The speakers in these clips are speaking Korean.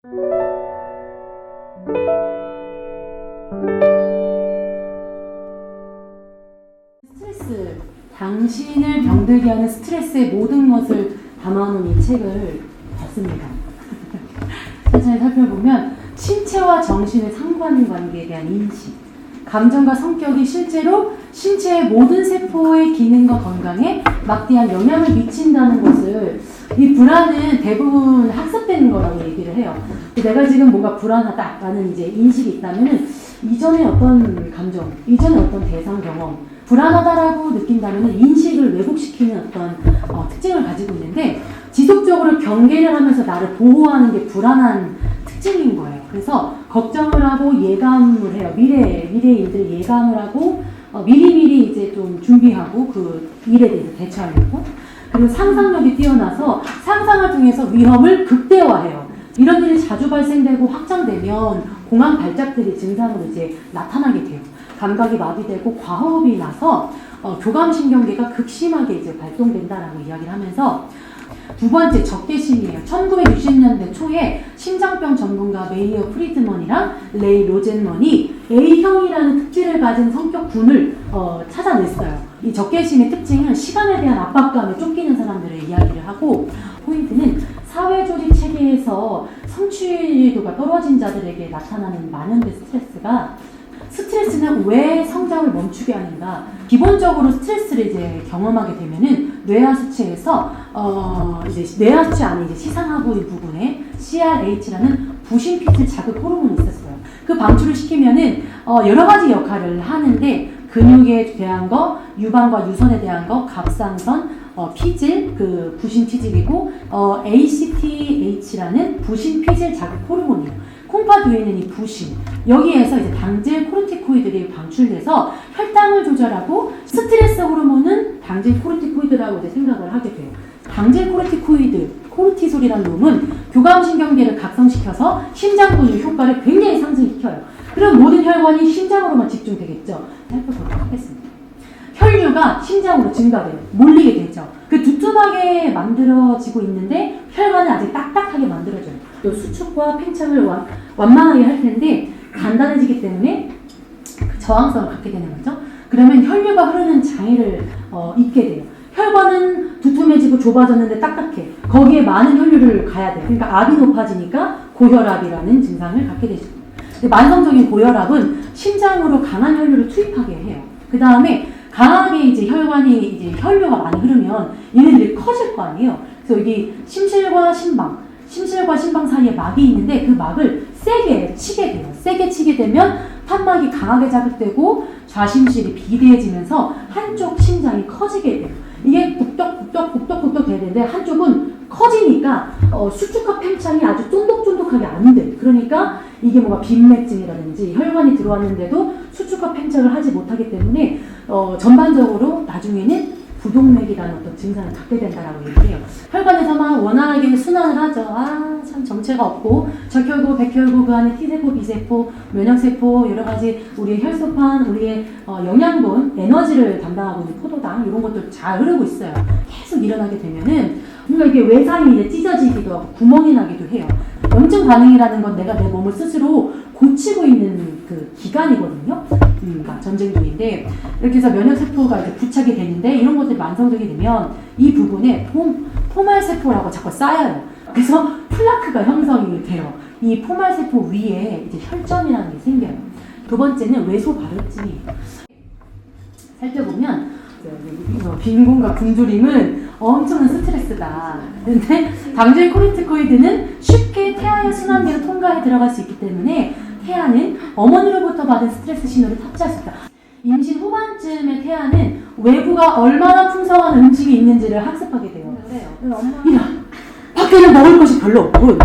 스트레스, 당신을 병들게 하는 스트레스의 모든 것을 담아놓은 이 책을 봤습니다. 천천히 살펴보면 신체와 정신의 상관관계에 대한 인식, 감정과 성격이 실제로 신체의 모든 세포의 기능과 건강에 막대한 영향을 미친다는 것을, 이 불안은 대부분 학습되는 거라고 얘기를 해요. 내가 지금 뭔가 불안하다라는 이제 인식이 있다면은 이전에 어떤 감정, 이전에 어떤 대상 경험, 불안하다라고 느낀다면 인식을 왜곡시키는 어떤 특징을 가지고 있는데, 지속적으로 경계를 하면서 나를 보호하는 게 불안한 특징인 거예요. 그래서 걱정을 하고 예감을 해요. 미래의 일들을 예감을 하고 미리미리 이제 좀 준비하고 그 일에 대해서 대처하려고. 그리고 상상력이 뛰어나서 상상을 통해서 위험을 극대화해요. 이런 일이 자주 발생되고 확장되면 공황 발작들이 증상으로 이제 나타나게 돼요. 감각이 마비되고 과호흡이 나서 교감신경계가 극심하게 이제 발동된다라고 이야기를 하면서, 두 번째 적개심이에요. 1960년대 초에 심장병 전문가 메이어 프리드먼이랑 레이 로젠먼이 A형이라는 특질을 가진 성격군을 찾아냈어요. 이 적개심의 특징은 시간에 대한 압박감에 쫓기는 사람들의 이야기를 하고, 포인트는 사회조직 체계에서 성취도가 떨어진 자들에게 나타나는 만연된 스트레스는 왜 성장을 멈추게 하는가? 기본적으로 스트레스를 이제 경험하게 되면은 뇌하수체에서 이제 뇌하수체 안에 이제 시상하부의 부분에 CRH라는 부신피질 자극 호르몬이 있었어요. 그 방출을 시키면은 여러 가지 역할을 하는데, 근육에 대한 거, 유방과 유선에 대한 거, 갑상선, 피질, 그 부신피질이고, ACTH라는 부신피질 자극 호르몬이에요. 콩팥 위에 있는 이 부신, 여기에서 이제 당질 코르티코이드들이 방출돼서 혈당을 조절하고, 스트레스 호르몬은 당질 코르티코이드라고 이제 생각을 하게 돼요. 당질 코르티코이드, 코르티솔이라는 놈은 교감신경계를 각성시켜서 심장 근육 효과를 굉장히 상승시켜요. 그럼 모든 혈관이 심장으로만 집중되겠죠. 살펴보도록 하겠습니다. 혈류가 심장으로 증가돼요. 몰리게 되죠. 그 두툼하게 만들어지고 있는데 혈관은 아직 딱딱하게 만들어져요. 또 수축과 팽창을 완만하게 할 텐데 단단해지기 때문에 그 저항성을 갖게 되는 거죠. 그러면 혈류가 흐르는 장애를 입게 돼요. 혈관은 두툼해지고 좁아졌는데 딱딱해. 거기에 많은 혈류를 가야 돼요. 그러니까 압이 높아지니까 고혈압이라는 증상을 갖게 되죠. 근데 만성적인 고혈압은 심장으로 강한 혈류를 투입하게 해요. 그 다음에 강하게 이제 혈관이 이제 혈류가 많이 흐르면 얘네들이 커질 거 아니에요. 그래서 여기 심실과 심방 사이에 막이 있는데 그 막을 세게 치게 돼요. 세게 치게 되면 판막이 강하게 자극되고 좌심실이 비대해지면서 한쪽 심장이 커지게 돼요. 이게 북덕북덕 돼야 되는데 한쪽은 커지니까 수축과 팽창이 아주 쫀득쫀득하게 안 돼. 그러니까 이게 뭔가 빈맥증이라든지 혈관이 들어왔는데도 수축과 팽창을 하지 못하기 때문에 전반적으로 나중에는 부동맥이라는 어떤 증상을 갖게 된다라고 얘기해요. 혈관에서만 원활하게 순환을 하죠. 참 정체가 없고 적혈구, 백혈구, 그 안에 T세포, B세포, 면역세포, 여러 가지 우리의 혈소판, 우리의 영양분, 에너지를 담당하고 있는 포도당 이런 것들 잘 흐르고 있어요. 계속 일어나게 되면은 뭔가 이게 외상이 이제 찢어지기도 하고 구멍이 나기도 해요. 염증 반응이라는 건 내가 내 몸을 스스로 고치고 있는 그 기간이거든요. 그러니까 전쟁 중인데 이렇게 해서 면역세포가 이제 부착이 되는데 이런 것들이 만성적이 되면 이 부분에 포말세포라고 자꾸 쌓여요. 그래서 플라크가 형성이 돼요. 이 포말세포 위에 이제 혈전이라는 게 생겨요. 두 번째는 외소발효증이에요. 살펴보면 빈 공간 굶주림은 엄청난 스트레스다. 근데 당질 코르티코이드는 쉽게 태아의 순환계로 통과해 들어갈 수 있기 때문에 태아는 어머니로부터 받은 스트레스 신호를 탑재할 수 있다. 임신 후반쯤의 태아는 외부가 얼마나 풍성한 음식이 있는지를 학습하게 돼요. 이런 밖에는 먹을 것이 별로 없고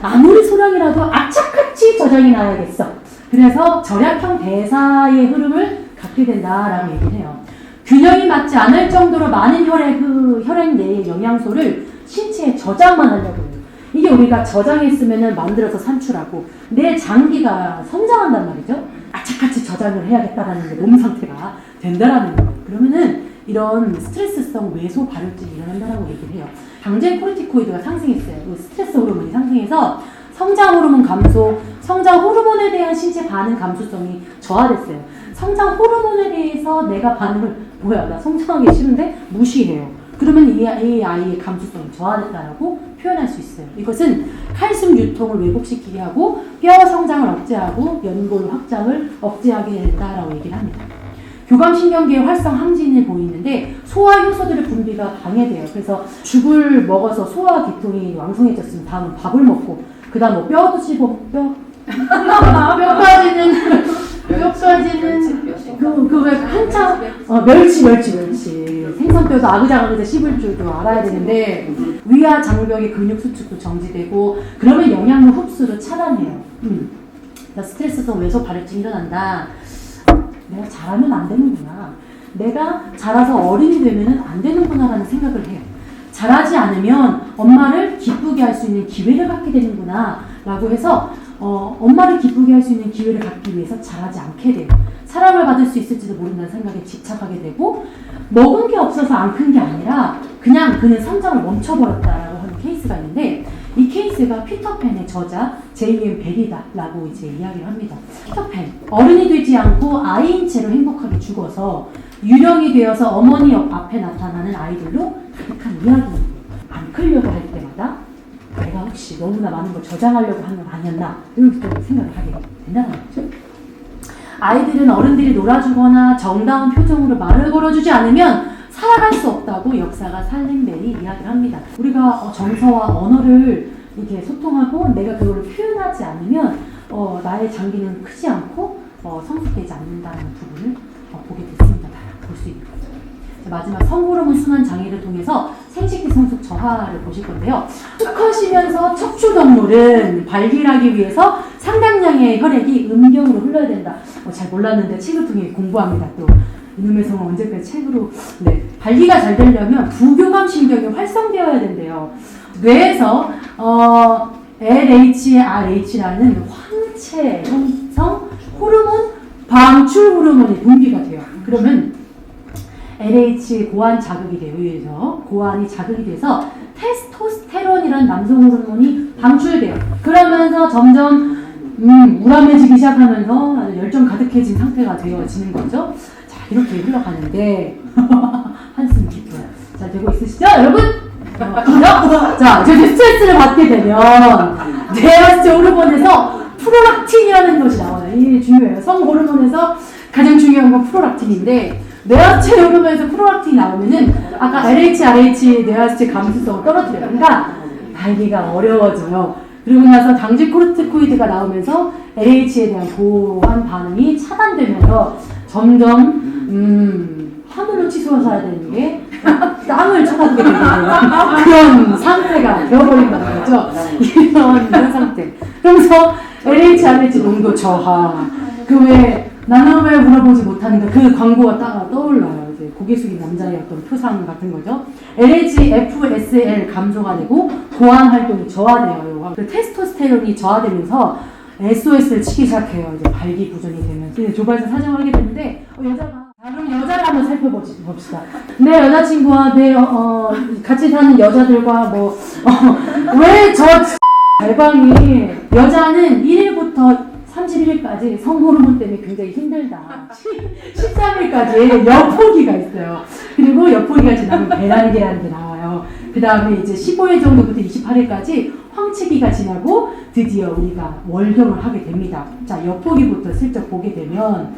아무리 소량이라도 악착같이 저장해 놔야겠어. 그래서 절약형 대사의 흐름을 갖게 된다라고 얘기를 해요. 균형이 맞지 않을 정도로 많은 혈액 내의 영양소를 신체에 저장만 하려고 해요. 이게 우리가 저장했으면 만들어서 산출하고 내 장기가 성장한단 말이죠. 악착같이 저장을 해야겠다라는 몸 상태가 된다라는 거예요. 그러면은 이런 스트레스성 외소 발효증이 일어난다라고 얘기를 해요. 당질 코르티코이드가 상승했어요. 스트레스 호르몬이 상승해서 성장 호르몬 감소, 성장 호르몬에 대한 신체 반응 감소성이 저하됐어요. 성장 호르몬에 대해서 내가 반응을 뭐야 나 성장하기 싫은데 무시해요. 그러면 이 아이의 감수성이 저하됐다라고 표현할 수 있어요. 이것은 칼슘 유통을 왜곡시키게 하고 뼈 성장을 억제하고 연골 확장을 억제하게 된다라고 얘기를 합니다. 교감신경계의 활성 항진을 보이는데 소화 효소들의 분비가 방해돼요. 그래서 죽을 먹어서 소화 계통이 왕성해졌으면 다음은 밥을 먹고 그 다음 뭐 뼈도 씹어 뼈까지는 왜 한참 멸치 생선뼈도 아그작아그작 씹을 줄도 알아야 되는데 위와 장벽의 근육 수축도 정지되고 그러면 영양분 흡수를 차단해요. 스트레스성 외소 발효증이 일어난다. 내가 잘하면 안 되는구나. 내가 자라서 어른이 되면 안 되는구나라는 생각을 해요. 잘하지 않으면 엄마를 기쁘게 할 수 있는 기회를 갖게 되는구나 라고 해서 엄마를 기쁘게 할 수 있는 기회를 갖기 위해서 잘하지 않게 돼요. 사랑을 받을 수 있을지도 모른다는 생각에 집착하게 되고 먹은 게 없어서 안 큰 게 아니라 그냥 그는 성장을 멈춰버렸다라고 하는 케이스가 있는데 이 케이스가 피터팬의 저자 제이엠 베리다라고 이제 이야기를 합니다. 피터팬, 어른이 되지 않고 아이인 채로 행복하게 죽어서 유령이 되어서 어머니 앞에 나타나는 아이들로 가득한 이야기. 안 크려고 할 때마다 내가 혹시 너무나 많은 걸 저장하려고 하는 건 아니었나 이렇게 생각을 하게 된다는 거죠. 아이들은 어른들이 놀아주거나 정다운 표정으로 말을 걸어주지 않으면 살아갈 수 없다고 역사가 살림벨이 이야기를 합니다. 우리가 정서와 언어를 이렇게 소통하고 내가 그걸 표현하지 않으면 나의 장기는 크지 않고 성숙되지 않는다는 부분을 보게 됐습니다. 볼 수 있는 거죠. 마지막 성호르몬 순환 장애를 통해서 생식기 성숙 저하를 보실 건데요. 수컷이면서 척추동물은 발기하기 위해서 상당량의 혈액이 음경으로 흘러야 된다. 잘 몰랐는데 책을 통해 공부합니다. 또 이놈의 성은 언제까지 책으로 발기가 잘 되려면 부교감 신경이 활성되어야 된대요. 뇌에서 LHRH라는 황체 형성 호르몬 방출 호르몬이 분비가 돼요. 그러면 LH 고안 자극이 돼요. 의외에서 고안이 자극이 돼서 테스토스테론이라는 남성 호르몬이 방출돼요. 그러면서 점점 우람해지기 시작하면서 아주 열정 가득해진 상태가 되어지는 거죠. 자, 이렇게 흘러가는데 한숨 깊어요. 자, 되고 있으시죠, 여러분? 자, 이제 스트레스를 받게 되면 뇌하스체 호르몬에서 프로락틴이라는 것이 나와요. 이게 중요해요. 성 호르몬에서 가장 중요한 건 프로락틴인데 뇌하스체 호르몬에서 프로락틴이 나오면은 아까 LH, RH 뇌하스체 감수성을 떨어뜨려요. 그러니까 발기가 어려워져요. 그리고 나서 당질 코르티코이드가 나오면서 LH에 대한 고한 반응이 차단되면서 점점 하늘로 치솟아야 되는 게 땅을 쳐다보게 되는 그런 상태가 되어버린 거죠. 이런 상태. 그래서 LH, RH 농도 저하. 그 외에 나는 왜 물어보지 못하는가 그 광고가 떠올라요. 이제 고개 숙인 남자의 어떤 표상 같은 거죠. LH, FSL 감소가 되고 고안 활동이 저하돼요. 그 테스토스테론이 저하되면서 SOS를 치기 시작해요. 이제 발기 부전이 되면 조바에서 사정을 하게 되는데 여자가 그럼 여자를 한번 살펴봅시다. 내 여자친구와 내 같이 사는 여자들과 왜 저 발광이 여자는 1일부터 31일까지 성호르몬 때문에 굉장히 힘들다. 13일까지 여포기가 있어요. 그리고 여포기가 지나면 배란계라는 게 나와요. 그 다음에 이제 15일 정도부터 28일까지 황체기가 지나고 드디어 우리가 월경을 하게 됩니다. 자, 여포기부터 슬쩍 보게 되면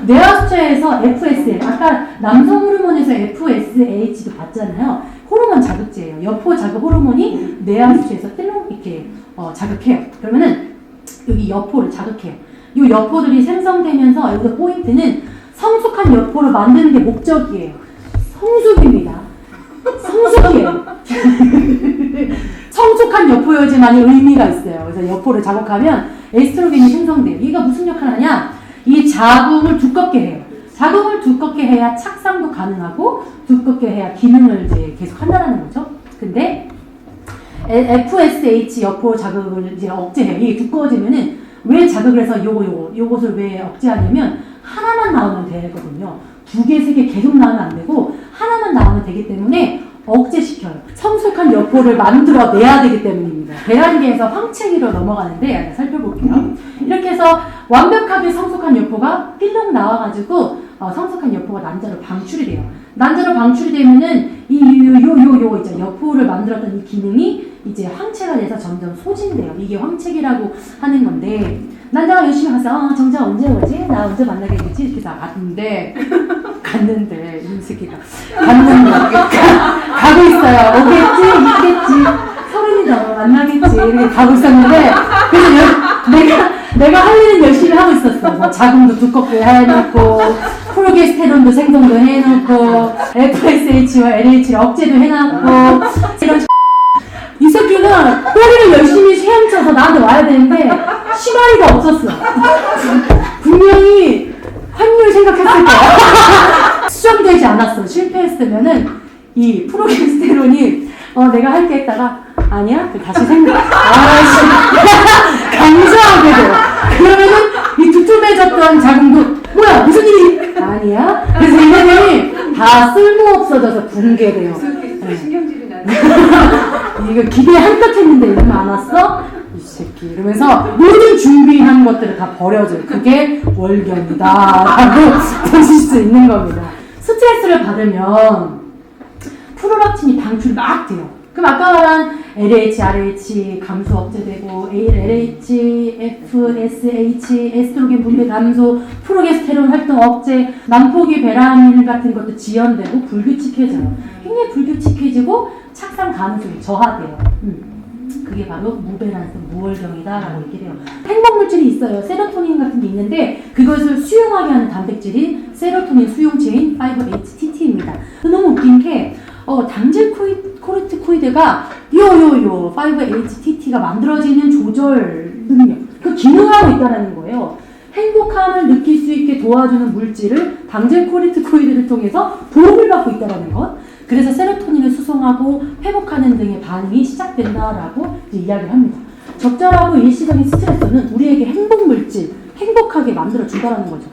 뇌하수체에서 FSL, 아까 남성 호르몬에서 FSH도 봤잖아요. 호르몬 자극제예요. 여포 자극 호르몬이 뇌하수체에서 뜰렁 이렇게 자극해요. 그러면은 여기 여포를 자극해요. 이 여포들이 생성되면서 여기서 포인트는 성숙한 여포를 만드는 게 목적이에요. 성숙입니다. 성숙이에요. 성숙한 여포여지만이 의미가 있어요. 그래서 여포를 자극하면 에스트로겐이 생성돼요. 이가 무슨 역할을 하냐? 이 자궁을 두껍게 해요. 자궁을 두껍게 해야 착상도 가능하고 두껍게 해야 기능을 이제 계속 한다는 거죠. 근데 FSH 여포 자극을 이제 억제해요. 이게 두꺼워지면은 왜 자극을 해서 요것을 왜 억제하냐면 하나만 나오면 되거든요. 2개, 3개 계속 나오면 안 되고 하나만 나오면 되기 때문에 억제시켜요. 성숙한 여포를 만들어내야 되기 때문입니다. 배란계에서 황체기로 넘어가는데 살펴볼게요. 이렇게 해서 완벽하게 성숙한 여포가 삘렁 나와가지고 성숙한 여포가 난자로 방출이 돼요. 난자로 방출이 되면은 요 이제 여포를 만들었던 이 기능이 이제 황체가 돼서 점점 소진돼요. 이게 황체기라고 하는 건데 난자가 열심히 가서 정자 언제 오지? 나 언제 만나겠지? 이렇게 다 갔는데 이 새끼가 갔는데 가고 있어요. 오겠지? 있겠지? 서른이 넘어 만나겠지? 이렇게 가고 있었는데 그래서 내가 할 일은 열심히 하고 있었어. 뭐 자궁도 두껍게 해놓고 프로게스테론도 생성도 해놓고 FSH와 LH를 억제도 해놨고 이런 이 새끼가 꼬리를 열심히 헤엄쳐서 나한테 와야 되는데 시마리가 없었어. 분명히 환율 생각했을 거야. 수정되지 않았어. 실패했으면은 이 프로게스테론이 내가 할게 했다가 아니야? 다시 아씨 감사하게 돼요. 그러면은 이 두툼해졌던 자궁도 뭐야 무슨 일이 아니야? 그래서 이네들이 다 쓸모없어져서 붕괴돼요. 무슨 신경질이 나네. 이거 기대 한껏 했는데 이러면 안 왔어? 이 새끼 이러면서 모든 준비한 것들을 다 버려줘요. 그게 월경이다 라고 보실 수 있는 겁니다. 스트레스를 받으면 프로락틴이 방출이 막 돼요. 그럼 아까 말한 LH, RH 감소 억제되고 LH, FSH, 에스트로겐 분배 감소, 프로게스테론 활동 억제, 난포기 배란일 같은 것도 지연되고 불규칙해져요. 굉장히 불규칙해지고 착상 가능성이 저하돼요. 그게 바로 무배란성 무월경이다라고 얘기를 해요. 행복물질이 있어요. 세로토닌 같은 게 있는데 그것을 수용하게 하는 단백질이 세로토닌 수용체인 5-HTT입니다. 너무 웃긴 게 당질 코르티코이드가 5-HTT가 만들어지는 조절 능력, 그 기능을 하고 있다는 거예요. 행복함을 느낄 수 있게 도와주는 물질을 당질 코르티코이드를 통해서 도움을 받고 있다는 것. 그래서 세로토닌을 수송하고 회복하는 등의 반응이 시작된다라고 이야기를 합니다. 적절하고 일시적인 스트레스는 우리에게 행복 물질, 행복하게 만들어 준다는 거죠.